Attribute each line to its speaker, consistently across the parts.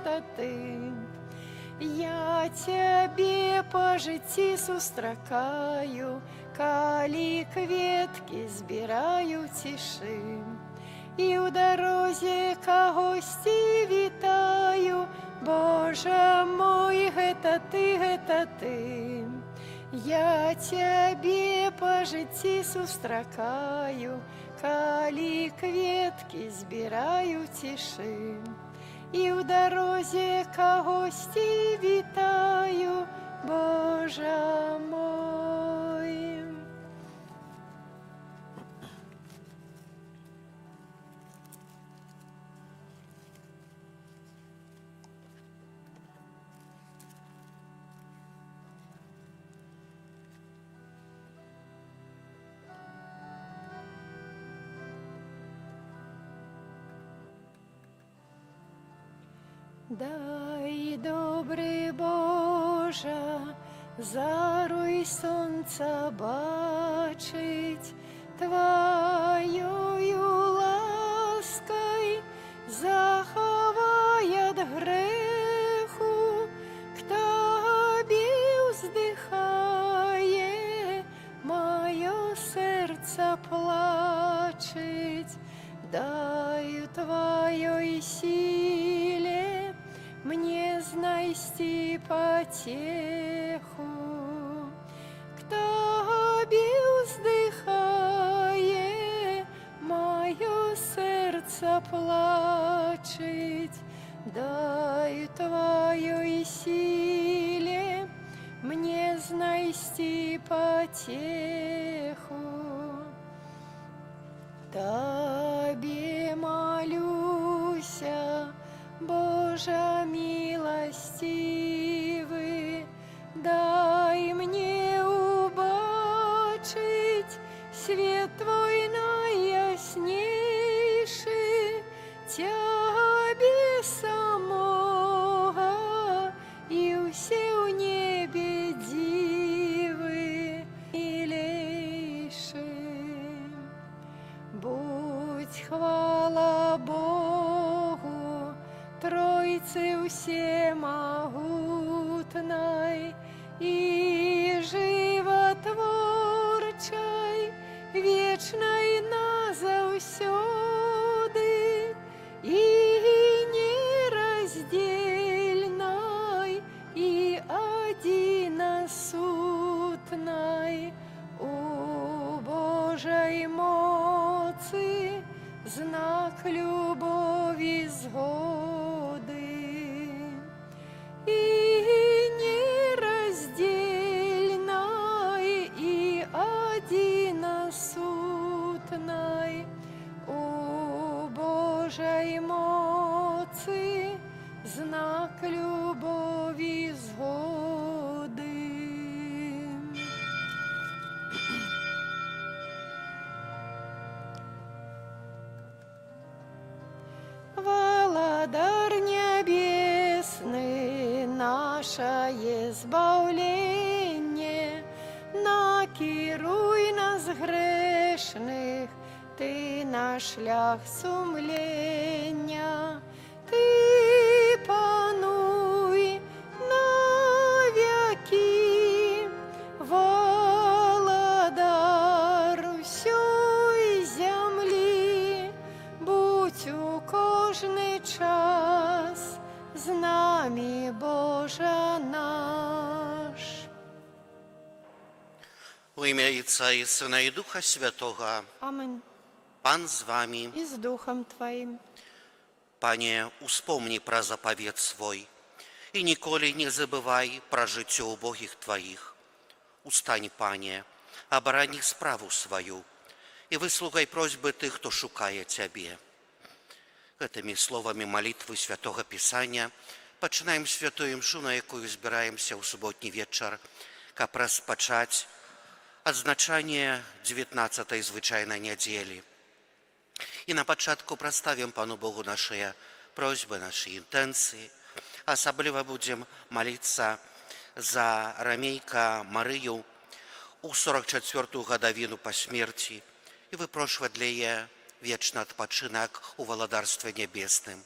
Speaker 1: гэта ты. Я цябе па жыцці сустракаю, калі кветкі збіраю цішы. І ў дарозе кагосьці вітаю, Божа мой, гэта ты, гэта ты. Я цябе па жыцці сустракаю, калі кветкі збіраю цішы. І ў дарозе кагосьці вітаю, Божа мой. Дай, добрий Божа, заруй сонця бачить, Твоєю лаской заховай от греху, к Тобі вздыхає, моє серце плачить. Дай Твоей силе мне знайти потеху, к Тобі вздыхає, моє серце плачить. Дай Твоей силе мне знайти потеху. Тобі молюся, Боже милостивый, дай мне убачить свет Твой найяснейший, Тебе самого и все в небе дивы милейший. Будь хвала Богу, Тройцы всемогутной и животворчей, вечной назавсёды и нераздельной и одиносутной, у Божей моцы знак любови згоды. И нераздельной и одиносутной, у Божей моцы знак любови згоды. Владарь небесный, наше избавление, накируй нас грешных, Ты наш шлях сумления, Ты пануй навеки, владар всей земли, будь у кожний час з нами, Боже наш.
Speaker 2: У ім'я Отця і Сина і Духа Святого.
Speaker 1: Аминь.
Speaker 2: Пан з вами.
Speaker 1: И с Духом Твоим.
Speaker 2: Пане, успомни про заповед свой, и николи не забывай про житье убогих Твоих. Устань, Пане, оборони справу свою, и выслухай просьбы тых, кто шукает Тебе. Этими словами молитвы Святого Писания починаем святую мшу, на якую збираемся ў суботні вечар, каб распачаць адзначанне 19-й звычайнай нядзелі. І на пачатку праставім Пану Богу нашыя просьбы, нашыя інтэнцыі. Асабліва будзем маліцца за рамейка Марыю у 44-ю гадавіну па смерці і выпрошваць для яе вечны адпачынак у валадарстве нябесным.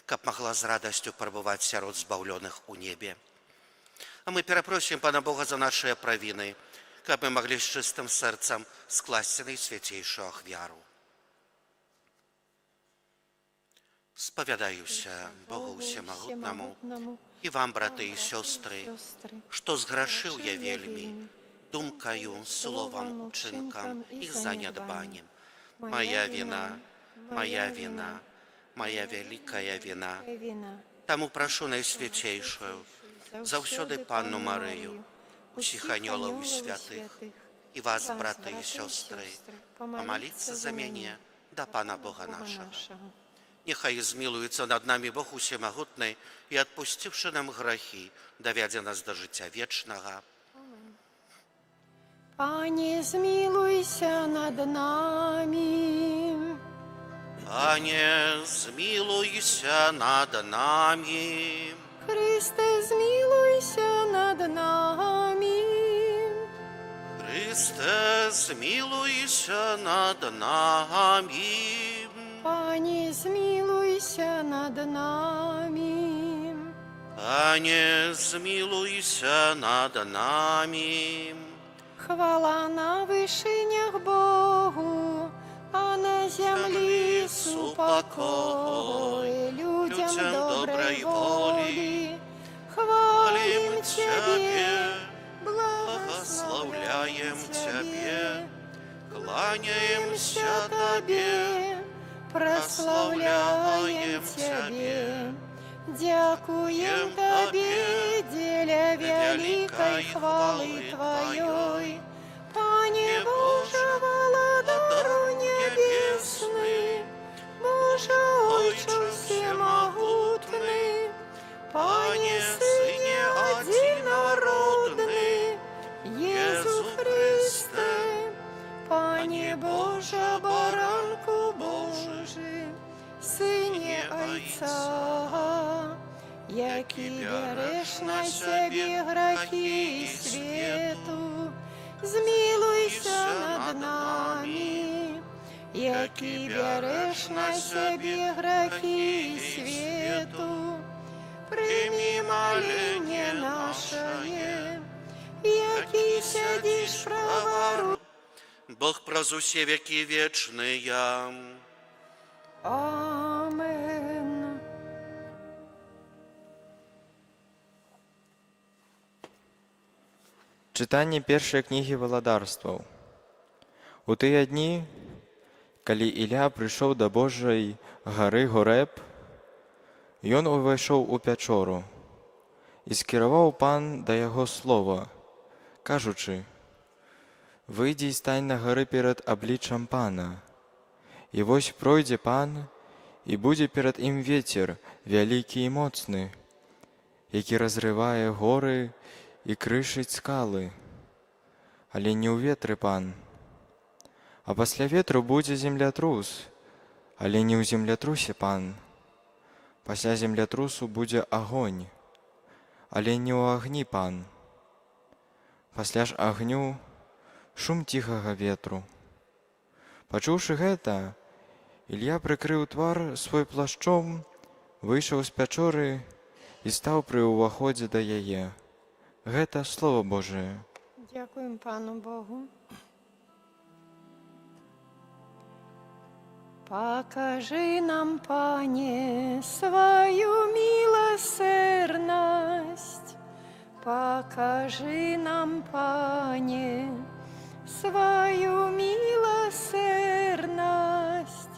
Speaker 2: каб магла з радасцю прабываць сярод збаўлёных у небе. А мы перапросім Пана Бога за нашыя правіны, каб мы маглі з чыстым сэрцам скласці найсвяцейшую ахвяру. Спавядаюся Богу Усемагутнаму і вам, браты і сёстры, што зграшыў я вельмі думкаю, словам, учынкам і занядбаннем. Моя віна, моя віна, моя вялікая віна. Таму прашу найсвяцейшую, заўсёды Панну Марыю, усіх анёлаў і святых, і вас, браты і сёстры, памаліцца за мяне да Пана Бога нашага. Нехай змілуецца над намі Бог Усемагутны і, адпусціўшы нам грахі, давядзе нас да жыцця вечнага.
Speaker 1: Пане, змилуйся над нами.
Speaker 2: Пане, змилуйся над нами.
Speaker 1: Христе, змилуйся над нами.
Speaker 2: Христе, змилуйся над нами.
Speaker 1: Пане, змилуйся над нами.
Speaker 2: Пане, змилуйся над нами.
Speaker 1: Хвала на вышинях Богу, а на землі супокой людям доброй воли. Хвалим Тебе,
Speaker 2: благословляем Тебе, кланяемся Тебе,
Speaker 1: прославляем Тебе. Дякуем Тебе, деля великой хвалы Твоей. Пане Боже, Владару небесный, Боже, Отче всемогутный, Пане Сыне одинородный, Иисус Христе, Пане Боже, Баранку Божий, Сыне Отца, які береш на себе грехи і світу, змилуйся над нами, які береш на себе грехи і світу, прийми моління наше, які сидиш праворуч.
Speaker 2: Бог праз усе веки вечные.
Speaker 1: Амен.
Speaker 3: Чытанне першай кнігі валадарстваў. У тыя дні, калі Ілля прыйшоў да Божай гары Горэб, ён увайшоў у пячору і скіраваў Пан да яго слова, кажучы: «Выйдзі і стань на гары перад абліччам Пана. І вось пройдзе Пан, і будзе перад ім вецер вялікі і моцны, які разрывае горы і крышыць скалы. Але не ў ветры Пан. А пасля ветру будзе землятрус, але не ў землятрусе Пан. Пасля землятрусу будзе агонь, але не ў агні Пан. Пасля ж агню шум ціхага ветру». Пачуўшы гэта, Ілля прыкрыў твар свой плашчом, выйшаў з пячоры і стаў пры ўваходзе да яе. Гэта Слово Божие.
Speaker 1: Дякуем Пану Богу. Покажи нам, Пане, свою милосердность. Покажи нам, Пане, свою милосердность.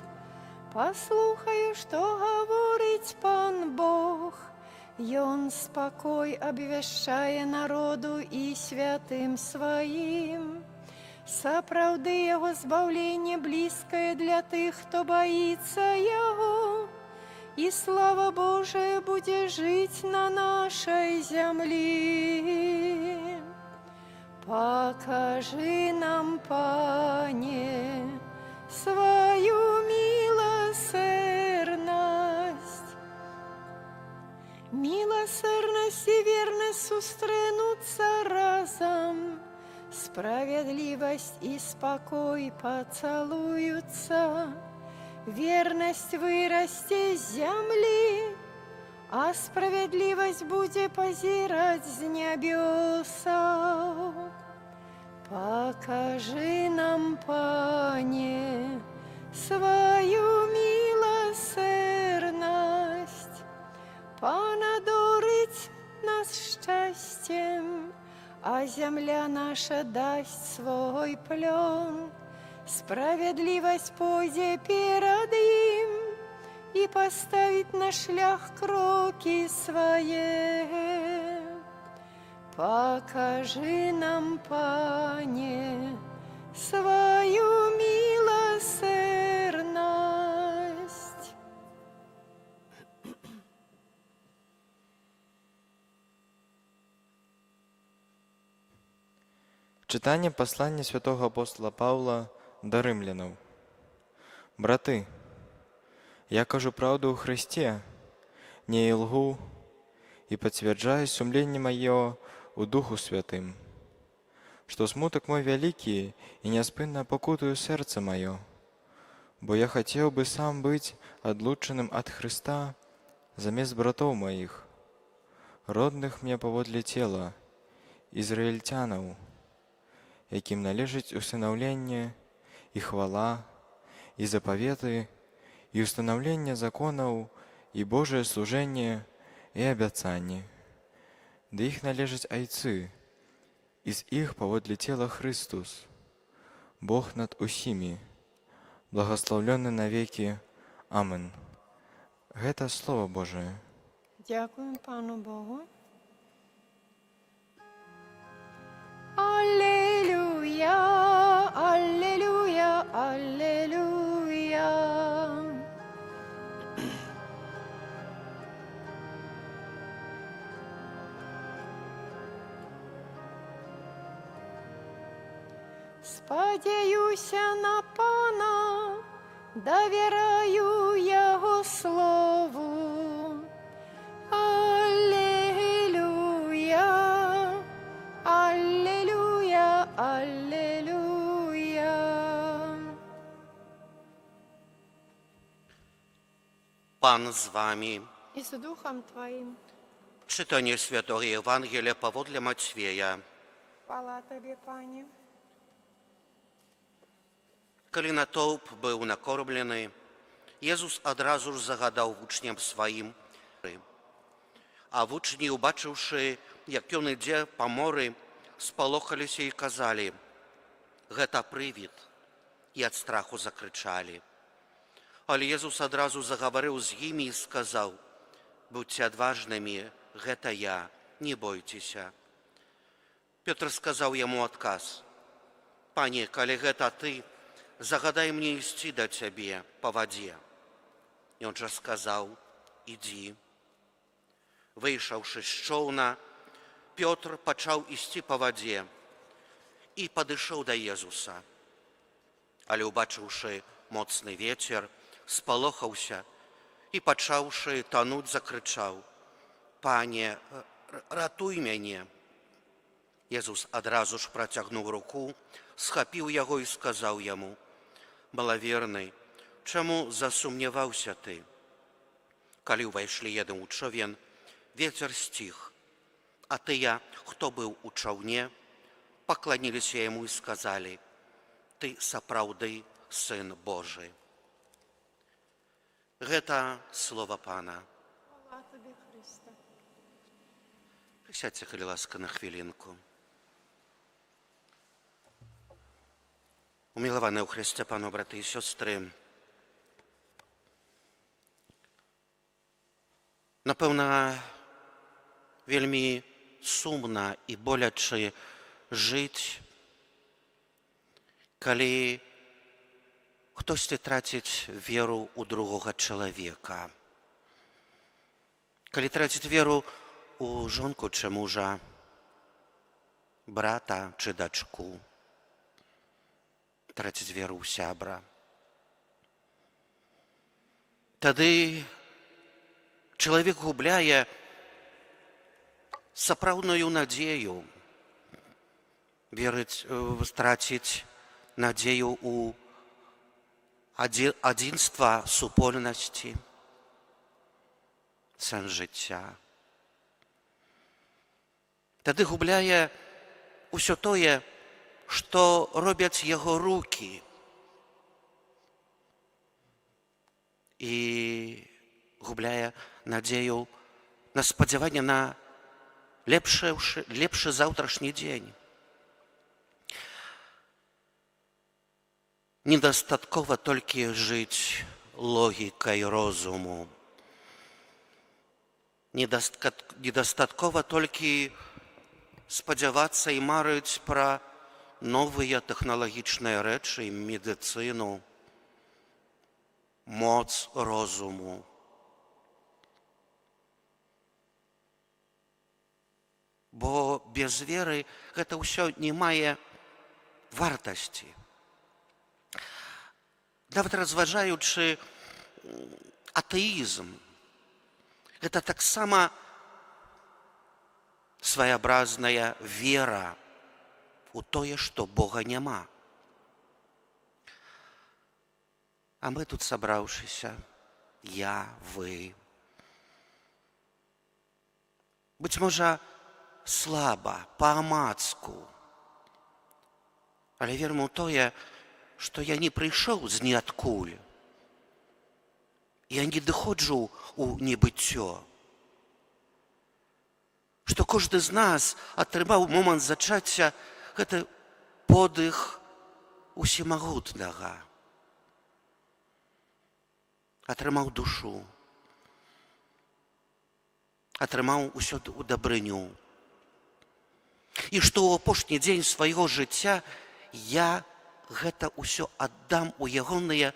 Speaker 1: Послухаю, что говорить Пан Бог. Ён спокой обвяшчае народу і святым сваім. Сапраўды яго збаўленне блізкае для тых, хто баіцца яго. І слава Божая будзе жыць на нашай зямлі. Покажи нам, Пане, свою милосердность. Милосердность и верность сустрэнуцца разом, справедливость и спокой поцелуются. Верность вырасте с земли, а справедливость будет позирать с небеса. Покажи нам, Пане, свою милосердность, понадорить нас счастьем, а земля наша даст свой плен. Справедливость пойдет перед им и поставить на шлях кроки свои. Покажи нам, Пане, свою милосердность.
Speaker 3: Читання послання святого апостола Павла до римлянам. Брати, я кажу правду у Христе, не лгу, и подтверждаю сумление мое у Духу Святым, что смуток мой великий и неоспынно покутую сердце мое, бо я хотел бы сам быть отлученным от Христа замест братов моих, родных мне поводле тела, израильтянов, яким належить усиновление и хвала, и заповеты, и установление законов, и Божие служение, и обетование. Да их належать айцы, из их поводле тела Христос, Бог над усими, благословленный навеки. Амен. Это Слово Божие.
Speaker 1: Дякуємо Пану Богу. Аллилуйя, аллилуйя, аллилуйя. Сподіваюся на Пана, довіряю Його слову. Аллилуйя, аллилуйя, аллилуйя.
Speaker 2: Pan z wami.
Speaker 1: І з Духом Твоїм.
Speaker 2: Czytanie Świętego Ewangelia powodle Macieja.
Speaker 1: Хвала Тобі, Пані.
Speaker 2: Калі натоўп быў накормлены, Езус адразу ж загадаў вучням сваім. А вучні, убачыўшы, як ён ідзе па моры, спалохаліся і казалі: «Гэта прывід», і ад страху закрычалі. Але Езус адразу загаварыў з імі і сказаў: «Будьце адважнымі, гэта я, не бойцеся». Пётр сказаў яму адказ: «Пане, калі гэта ты, загадай мне ісці да цябе па вадзе». Ён жа сказаў: «Ідзі». Выйшаўшы з чоўна, Пётр пачаў ісці па вадзе і падышоў да Езуса. Але, убачыўшы моцны вецер, спалохаўся і, пачаўшы тануць, закрычаў: «Пане, ратуй мяне». Езус адразу ж працягнуў руку, схапіў яго і сказаў яму: «Малаверны, чаму засумняваўся ты?» Калі ўвайшлі едны ў човен, вецер сціх, а тыя, хто быў у чаўне, пакланіліся яму і сказалі: «Ты сапраўды Сын Божы». Гэта слова Пана.
Speaker 1: Хвала Тобі, Христе.
Speaker 2: Присядьте, калі ласка, на хвилинку. Umilowane u Chryste Panu, braty i siostry, напэўна, вельмі сумна і боляче жыць, калі хтосьці траціць веру ў другога чалавека, калі траціць веру у жонку чи мужа, брата чи дачку, траціць веру ў сябра. Тады чалавек губляе сапраўдную надзею, траціць надзею ў адзінства супольнасці, сэнс жыцця. Тады губляе ўсё тое, што робяць яго рукі. І губляе надзею на спадзяванне на лепшы заўтрашні дзень. Недастаткова толькі жыць логікай розуму. Недастаткова толькі спадзявацца і марыць пра новыя тэхналагічныя рэчы, медыцыну, моц розуму. Бо без веры гэта ўсё не мае вартасці. Нават разважаючы атэізм, гэта таксама своеобразная вера у тое, што Бога няма. А мы тут сабраўшыся, я, вы. Быць можа, слаба, па-амацку. Але верым у тое, што я не прыйшоў з ніадкуль. Я не дыходжу ў небыццё. Што кожны з нас атрымаў момант зачацця гэты подых усемагутнага. Атрымаў душу. Атрымаў усё ў дабрыню. І што ў апошні дзень свайго жыцця я гэта ўсё аддам у ягоныя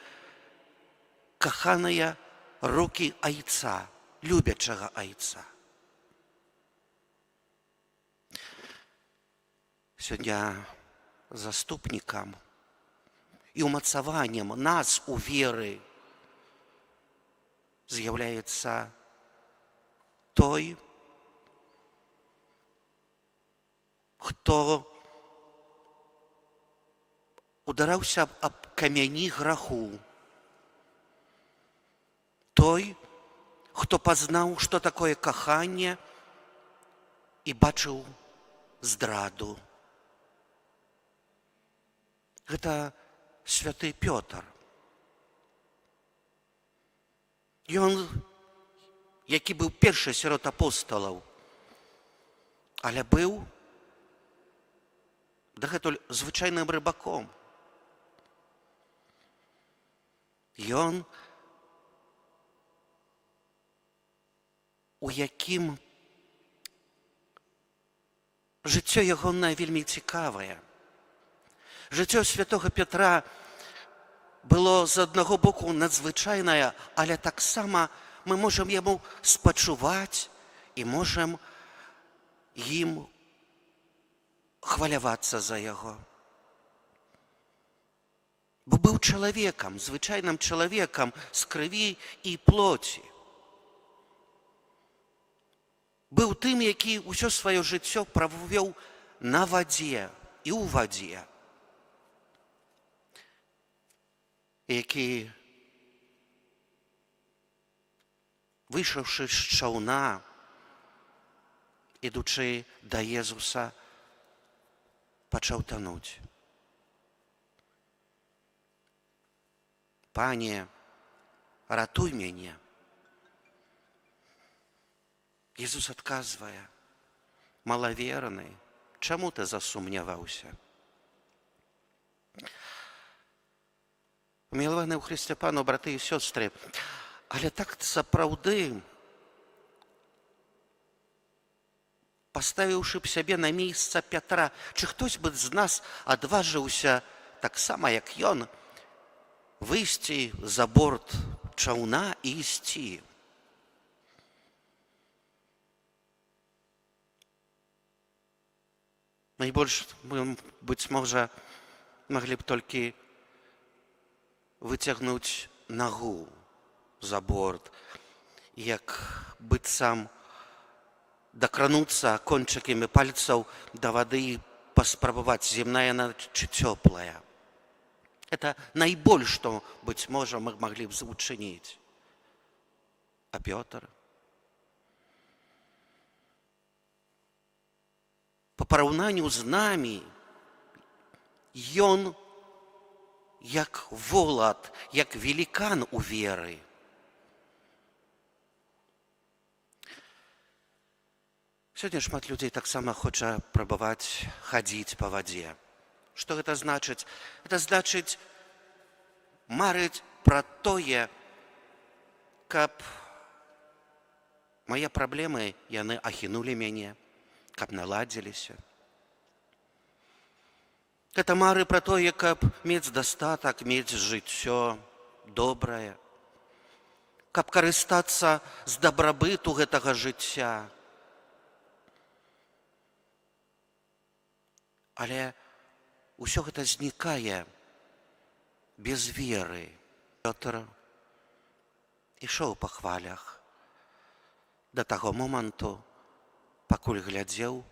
Speaker 2: каханыя рукі айца, любячага айца. Сёння заступнікам і ўмацаваннем нас у веры з'яўляецца той, хто удараўся аб камяні граху. Той, хто пазнаў, што такое каханне і бачыў здраду. Гэта святы Пётр. Ён, які быў першы сярод апосталаў, але быў дагэтуль звычайным рыбаком. Ён, у якім жыццё ягонае вельмі цікавае. Жыццё святога Пятра было з аднаго боку надзвычайнае, але таксама мы можам яму спачуваць і можам ім хвалявацца за яго. Бо быў чалавекам, звычайным чалавекам з крыві і плоці. Быў тым, які ўсё сваё жыццё правёў на вадзе і ў вадзе. Які, выйшаўшы з чаўна, ідучы да Езуса, пачаў тануць. Пане, ратуй мяне. Езус адказвае: малаверны, чаму ты засумняваўся? Мілаваныя ў Хрысце Пану, браты і сёстры, але так сапраўды, паставіўшы б сябе на месца Пятра, ці хтось бы з нас адважыўся, таксама як ён, выйсці за борт чаўна і ісці. Найбольш мы, быць можа, маглі б толькі выцягнуць нагу за борт, як быццам дакрануцца кончыкамі пальцаў да вады і паспрабаваць, зімная яна ці цёплая. Это найбольш, што, быць можа, мы маглі б учыніць. А Пётр параўнанню з намі ён як волат, як велікан у веры. Сёння шмат людзей таксама хоча прабаваць хадзіць па вадзе. Што гэта значыць? Гэта значыць марыць пра тое, каб мае праблемы яны ахінулі мяне, каб наладзіліся. Гэта мары пра тое, каб мець дастатак, мець жыццё добрае, каб карыстацца з дабрабыту гэтага жыцця. Але ўсё гэта знікае без веры. Пётр ішоў па хвалях да таго моманту, пакуль глядзеў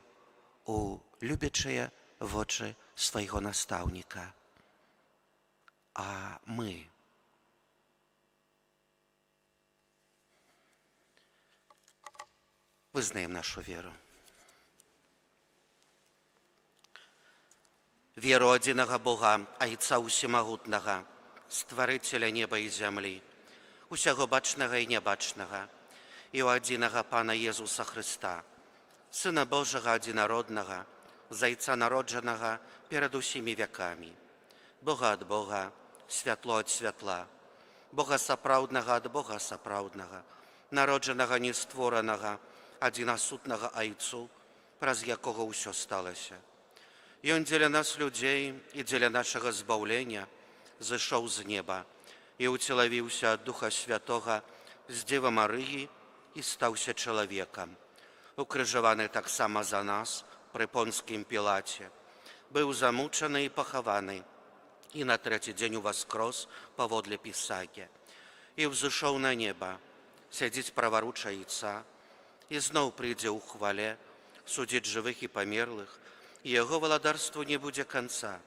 Speaker 2: у любячыя вочы свайго настаўніка. А мы вызнаем нашу веру. Веру адзінага Бога, Айца Усімагутнага, Стварыцеля неба і зямлі, усяго бачнага і нябачнага, і ў адзінага Пана Езуса Хрыста, Сына Божага адзінароднага, Зайца народжанага перад усімі вякамі, Бога ад Бога, святло ад святла, Бога сапраўднага ад Бога сапраўднага, народжанага нестворанага, адзінасутнага Айцу, праз якога ўсё сталася. Ён дзеля нас людзей і дзеля нашага збаўлення зышоў з неба і ўцелавіўся ад Духа Святога з Дзевы Марыі і стаўся чалавекам. Укрыжаваны таксама за нас пры Понскім Пілаце, быў замучаны і пахаваны, і на трэці дзень уваскрос паводле Пісання, і ўзышоў на неба, сядзіць праваруч Айца, і зноў прыйдзе ў хвале судзіць жывых і памерлых, і яго валадарству не будзе канца.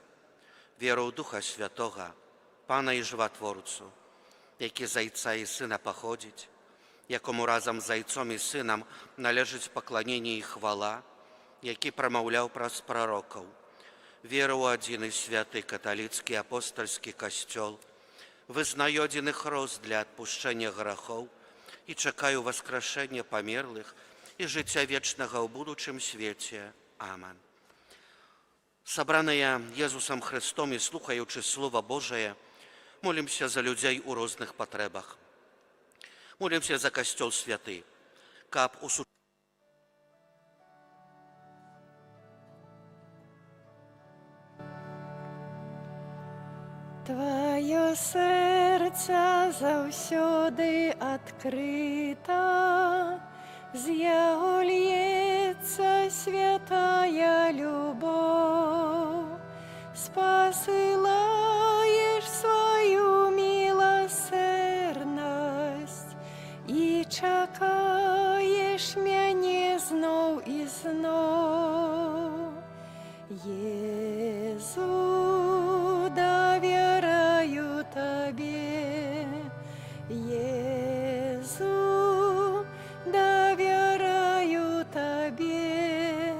Speaker 2: Веру ў Духа Святога, Пана і Жыватворцу, які з Айца і Сына паходзіць, якому разам з Айцом і Сынам належыць пакланенне і хвала, які прамаўляў праз прарокаў. Веру ў адзіны святы каталіцкі апостальскі касцёл, вызнаю адзіны хрост для адпушчэння грахоў і чакаю васкрашэння памерлых і жыцця вечнага ў будучым свеце. Аман. Сабраныя Езусам Хрыстом і слухаючы Слова Божае, молімся за людзей у розных патрэбах. Молімся за касцёл святы, каб у
Speaker 1: Твоё серце заўсёды адкрыта, з яго льецца святая любоў. Спасылаеш сваю міласэрнасць і чакаеш мяне зноў і зноў. Езу, давяраю табе, Езу, давяраю табе,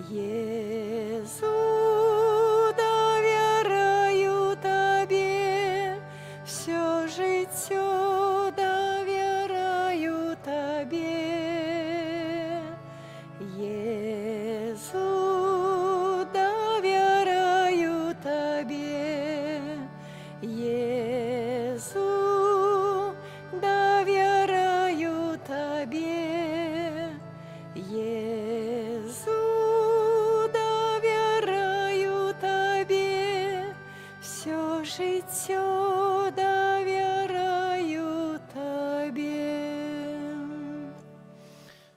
Speaker 1: Езу, давяраю табе, всё жыццё давяраю табе, Езу, давяраю табе, Езу, давяраю табе, Езу, давяраю табе, всё жыццё давяраю табе.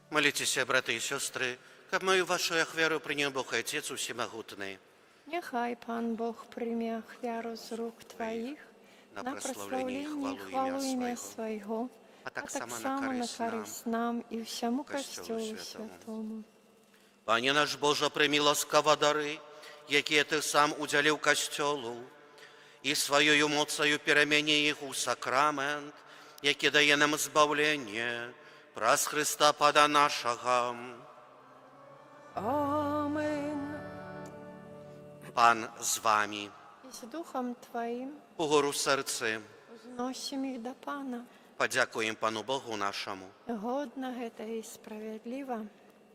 Speaker 2: Молитеся, браты і сёстры, каб мою вашу ахвяру прыняў Бог Отец Усімагутны.
Speaker 1: Нехай Пан Бог прийме ахвяру з рук Твоїх
Speaker 2: на
Speaker 1: на
Speaker 2: прославлення і
Speaker 1: прославлення і
Speaker 2: хвалу
Speaker 1: хвалу
Speaker 2: ім'я
Speaker 1: ім'я
Speaker 2: Свого,
Speaker 1: Свого,
Speaker 2: а так
Speaker 1: а
Speaker 2: само
Speaker 1: так
Speaker 2: на
Speaker 1: само на
Speaker 2: користь нам,
Speaker 1: користь нам і всьому
Speaker 2: Костьолу
Speaker 1: Костьолу
Speaker 2: Святому.
Speaker 1: Святому.
Speaker 2: Пане наш Боже, приймі ласкава дары, якія Ти сам удзяліў касцёлу, і сваёю моцаю перамяні іх у сакрамент, які дае нам збаўленне праз Хрыста Пана нашага.
Speaker 1: Amen.
Speaker 2: Pan z wami.
Speaker 1: I z duchem Twoim
Speaker 2: Угору серце.
Speaker 1: uznосим ich do Pana.
Speaker 2: Подякуємо Пану Богу нашому.
Speaker 1: Godna гэта i sprawiedliwa.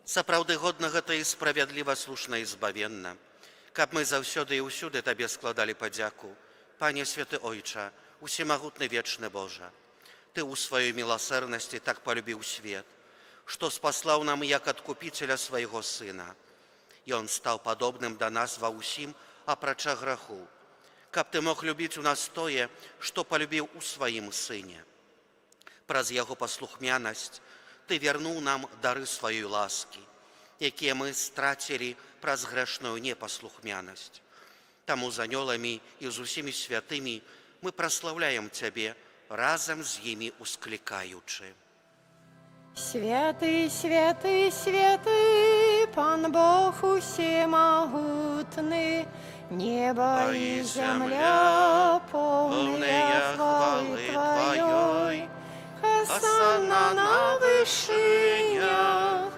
Speaker 2: Сапраўды годна гэта і справядліва, слушна і збавенна. Каб мы заўсёды і ўсюды Табе складалі падзяку. Пане Святы Ojcze, усемагутны вечны Божа, Ты ў сваёй міласэрнасці так полюбіў свет, што спаслаў нам як адкупіцеля свайго Сына. Ён стаў падобным да нас ва ўсім, апрача граху. Каб Ты мог любіць у нас тое, што полюбіў у сваім Сыне. Праз яго паслухмянасць Ты вярнуў нам дары сваёй ласкі, якія мы страцілі праз грэшную непаслухмянасць. Таму з анёламі і з усімі святымі мы праслаўляем Цябе, разам з імі усклікаючы.
Speaker 1: Святый, святый, святый, Пан Бог усемогутный, небо и земля полные хвалы Твоей. Хосанна на вышинях,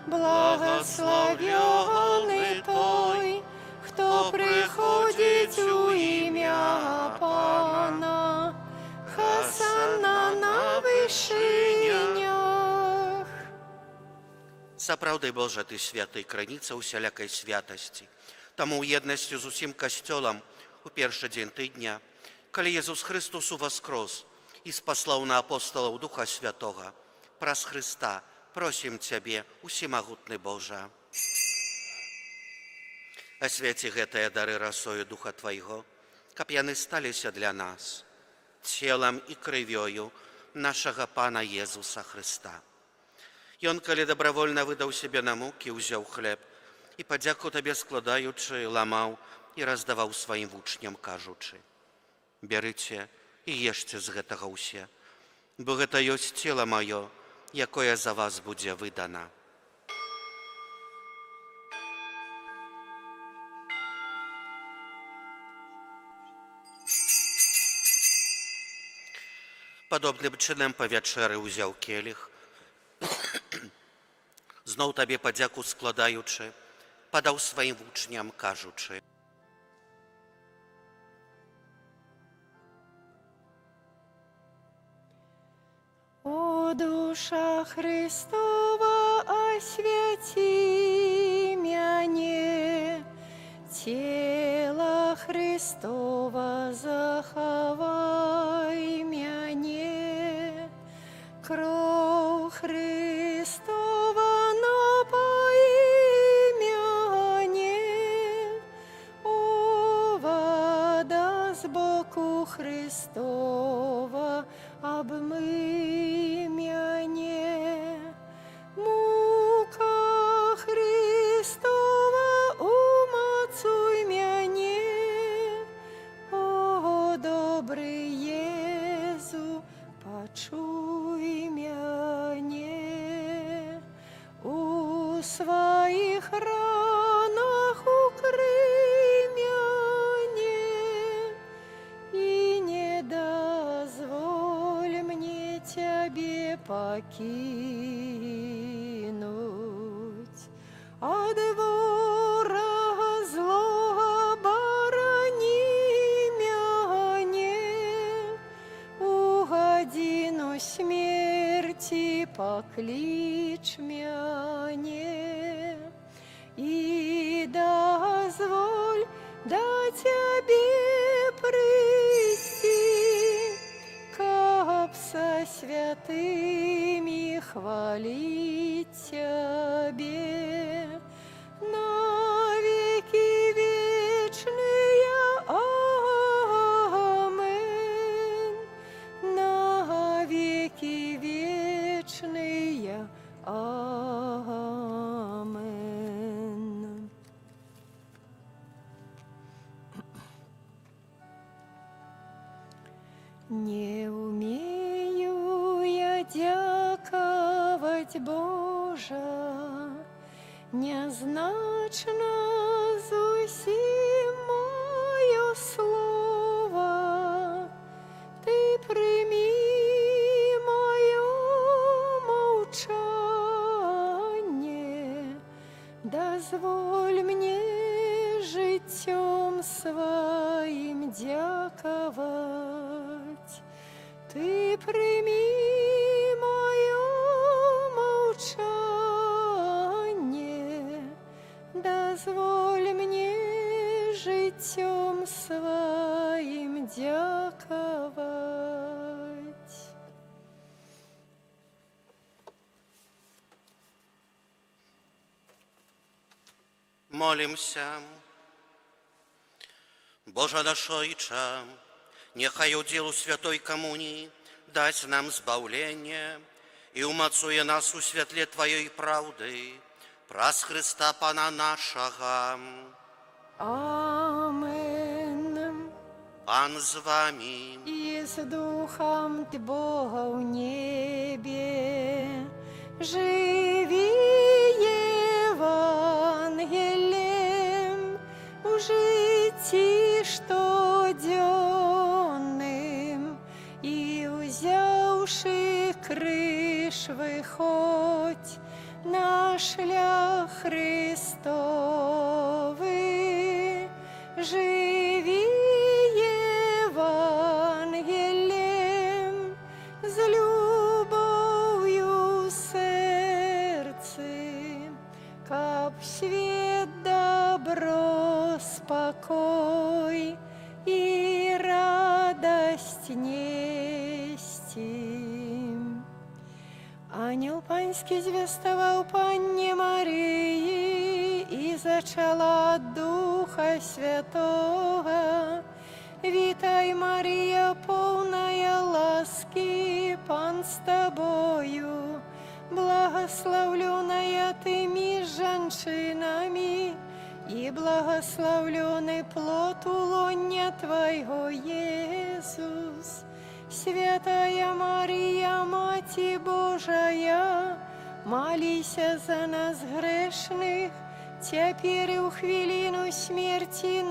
Speaker 1: благословенный Той, кто приходит у имя Пана. Хосанна на вышинях.
Speaker 2: Сапраўды, Божа, Ты святы, краніца усялякай святасці. Таму ў еднасці з усім касцёлам у першы дзень тыдня, калі Езус Христос уваскрос і спаслаў на апостолаў Духа Святога, праз Христа просім Цябе, усемагутны Божа. Асвяці гэтыя дары расою Духа Твайго, каб яны сталіся для нас целам і крывёю нашага Пана Езуса Христа. Ён, калі добравольна выдаў сябе на мукі, узяў хлеб і, падзяку Табе складаючы, ламаў і раздаваў сваім вучням, кажучы: «Бярыце і ешце з гэтага ўсе, бо гэта ёсць цела маё, якое за вас будзе выдана». Падобным чынам па вячэры ўзяў келіх, зноў Табе падзяку складаючы, падаў сваім вучням, кажучы:
Speaker 1: О, душа Христова, освяти мяне, тело Христова захавай мяне, кроў Христова напои мяне, о, вода з боку Христова обмый мяне, мука Христова умацуй мяне, о, добрый Езу, почуй мяне, у своих ранах укрый мяне и не дозволь мне Тебе покинуть. От ворога злого борони мяне, у годину смерти поклич мяне, и дозволь да Тебе прийти, каб со святыми хвалить Тебе на веки вечные. Амен. На веки вечные. Амен. Не умею я дяковать, Божа, нязначно зусім моё слово. Ты прими моё молчание, да дозволь мне життем своим дяковать. Ты прими мое молчание, дозволь мне життем своим дяковать.
Speaker 2: Молимся. Боже наш Отче, нехай удел у святой коммунии дасть нам збавление и умацує нас у світлі Твоєї правди, праз Христа Пана нашого.
Speaker 1: Амен.
Speaker 2: Пан з вами.
Speaker 1: И с Духом Бога в небе, живи Евангелием в житті штоденным, и взявши криш виходь на шлях Христовий, живи Евангелием з любов'ю в серці, каб світ добро, спокой и радость нести. Ангел Панський звествовал Панне Марии и зачала от Духа Святого. Витай, Мария, полная ласки, Пан с тобою, благословленная ты меж женщинами, и благословленный плод улонья Твоего, Иисус. Святая Мария, Мати Божия, молись за нас грешных, теперь и у хвилину смерти